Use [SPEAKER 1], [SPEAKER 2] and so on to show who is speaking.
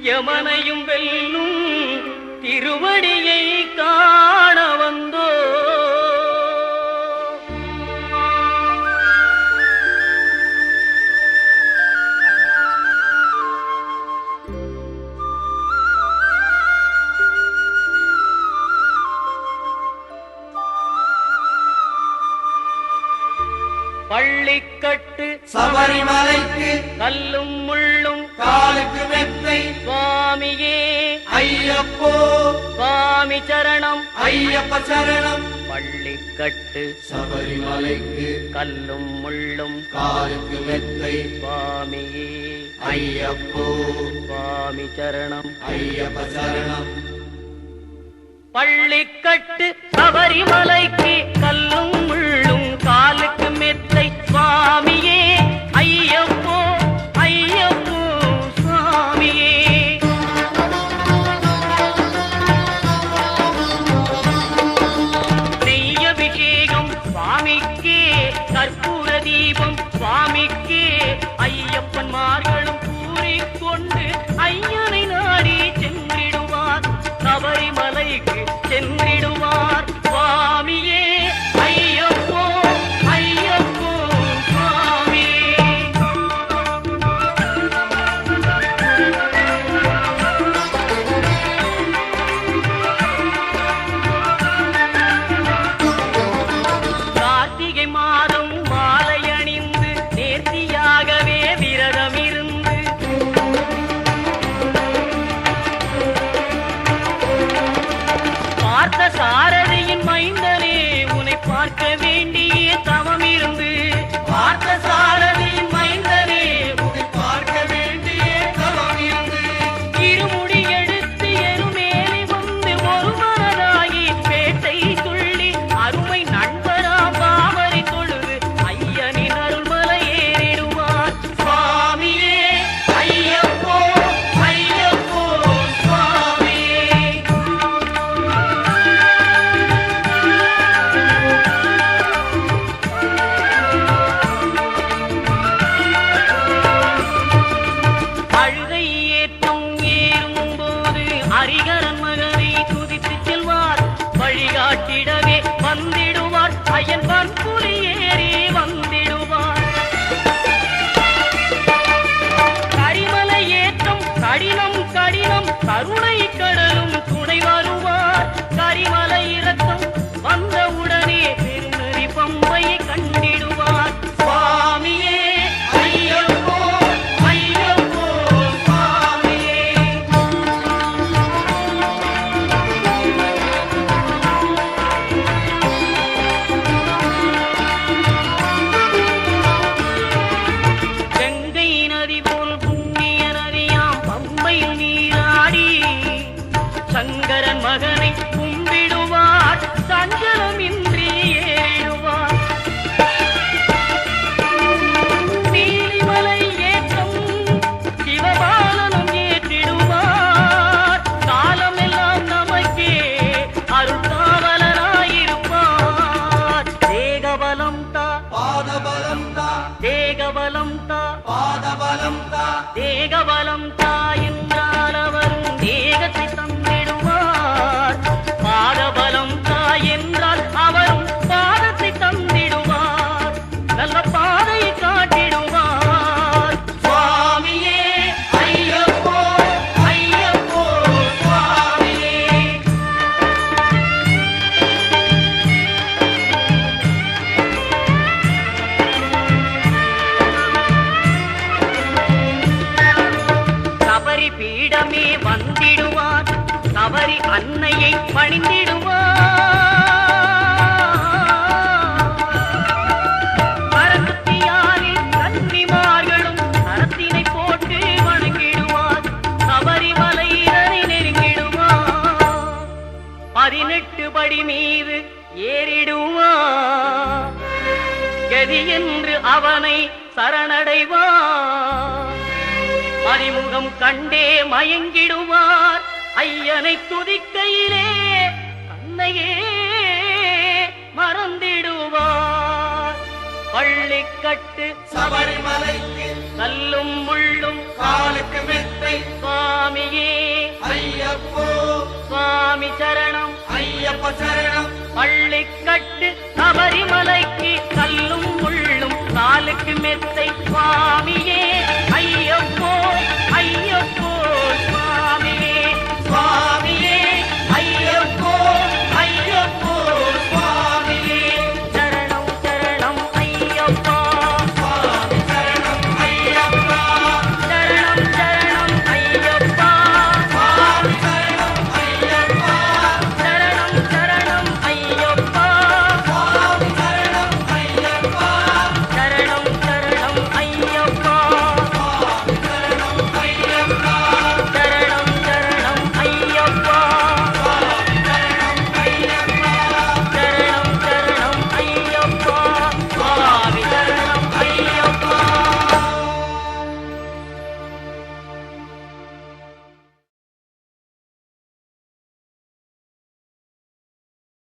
[SPEAKER 1] யமனையும் வெல்லும் திருவடியை காண வந்தோ. பள்ளிக்கட்டு
[SPEAKER 2] சபரிமலைக்கு
[SPEAKER 1] கல்லும் முள்ளும்
[SPEAKER 2] காலுக்கு மெத்தை
[SPEAKER 1] சுவாமியே
[SPEAKER 2] ஐயப்போ
[SPEAKER 1] சுவாமி சரணம்
[SPEAKER 2] ஐயப்ப சரணம்.
[SPEAKER 1] பள்ளிக்கட்டு
[SPEAKER 2] சபரிமலைக்கு
[SPEAKER 1] கல்லும் முள்ளும்
[SPEAKER 2] காலுக்கு மெத்தை
[SPEAKER 1] சுவாமியே
[SPEAKER 2] ஐயப்போ
[SPEAKER 1] சுவாமி சரணம்
[SPEAKER 2] ஐயப்ப சரணம்.
[SPEAKER 1] பள்ளிக்கட்டு சபரிமலைக்கு கல்லும் முள்ளும் காலுக்கு மெத்தை சுவாமியே ஐயப்போ ஐயப்போ சுவாமியே. நெய்யபிஷேகம் சுவாமிக்கே கற்பூர தீபம் சுவாமிக்கே ஐயப்பன்மார்களும் கூறிக்கொண்டு ஐயனை நாடி சென்றிடுவார் சபரிமலைக்கு சென்றிடுவார் சுவாமியே ஐயப்போ ஐயப்போ சுவாமியே. கார்த்திகை மாதம் மாலை அணிந்து நேர்த்தியாகவே விரதம் இருந்து பார்த்த சாரதியின் மைந்தனே உன்னை பார்க்க வேண்டிய தவம் இருந்து பார்த்த சாரதியின் மைந்தனே
[SPEAKER 2] உன்னை பார்க்க வேண்டிய தவம் இருந்து
[SPEAKER 1] இருமுடி எடுத்து எருமேலி வந்து ஒரு மனதாகி பேட்டை துள்ளி அருமை நண்பரா பாவரை தொழுது ஐயனின் அருள்மலை ஏறிடுவார் சுவாமியே ஐயப்போ ஐயப்போ சுவாமியே. அழுகை ஏற்றம் ஏறும்போது ஹரிகரன் மகனை துதித்து செல்வார் வழிகாட்டிடவே வந்திடுவார் ஐயன் பன்புலி ஏறி வந்திடுவார். கரிமலை ஏற்றம் கடினம் கடினம் கருணை கடலும் துணை வருவார் கரிமலை இறக்கம் வந்தவுடனே பெருநெறி பம்பை கண்டிடுவார் சுவாமியே ஐயப்போ ஐயப்போ சுவாமியே. கங்கை நதி போல் புண்ணிய நதியாம் பம்பையில் நீராடி சங்கரன் மகனை கும்பிடுவார் சஞ்சலமின்றி ஏறிடுவார். நீலிமலை ஏற்றம் சிவபாலனும் ஏற்றிடுவார் காலமெல்லாம் நமக்கே அருள்காவலனாயிருப்பார். தேகபலம் தா
[SPEAKER 2] பாதபலம் தா
[SPEAKER 1] தேகபலம் தா
[SPEAKER 2] பாதபலம் தா
[SPEAKER 1] தேகபலம் தா என்றால் அவரும் தேகத்தை தந்திடுவார். பாதபலம் தா என்றால் அவரும் பாதத்தை தந்திடுவார். நல்ல பாதையை காட்டிடுவார் சுவாமியே ஐயப்போ ஐயப்போ சுவாமியே. சபரி பீடமே வந்திடுவார் சபரி அன்னையை பணிந்திடுவார். பரமத்தியாரில் கன்னிமார்களும் கரத்தினை போட்டு வணங்கிடுவார் சபரிமலையினரை நெருங்கிடுவார். 18 படி மீது ஏறிடுவார் கதி என்று அவனை சரணடைவார். அறிமுகம் கண்டே மயங்கிடுவார் ஐயனை துதிக்கையிலே தன்னையே மறந்திடுவார். பள்ளிக்கட்டு
[SPEAKER 2] சபரிமலைக்கு
[SPEAKER 1] கல்லும் முள்ளும்
[SPEAKER 2] காலுக்கு மெத்தை
[SPEAKER 1] சுவாமி சுவாமியே
[SPEAKER 2] ஐயப்போ
[SPEAKER 1] சுவாமி சரணம்
[SPEAKER 2] ஐயப்ப சரணம்
[SPEAKER 1] பள்ளிக்கட்டு சபரிமலைக்கு கல்லும் முள்ளும் காலுக்கு மெத்தை சுவாமியே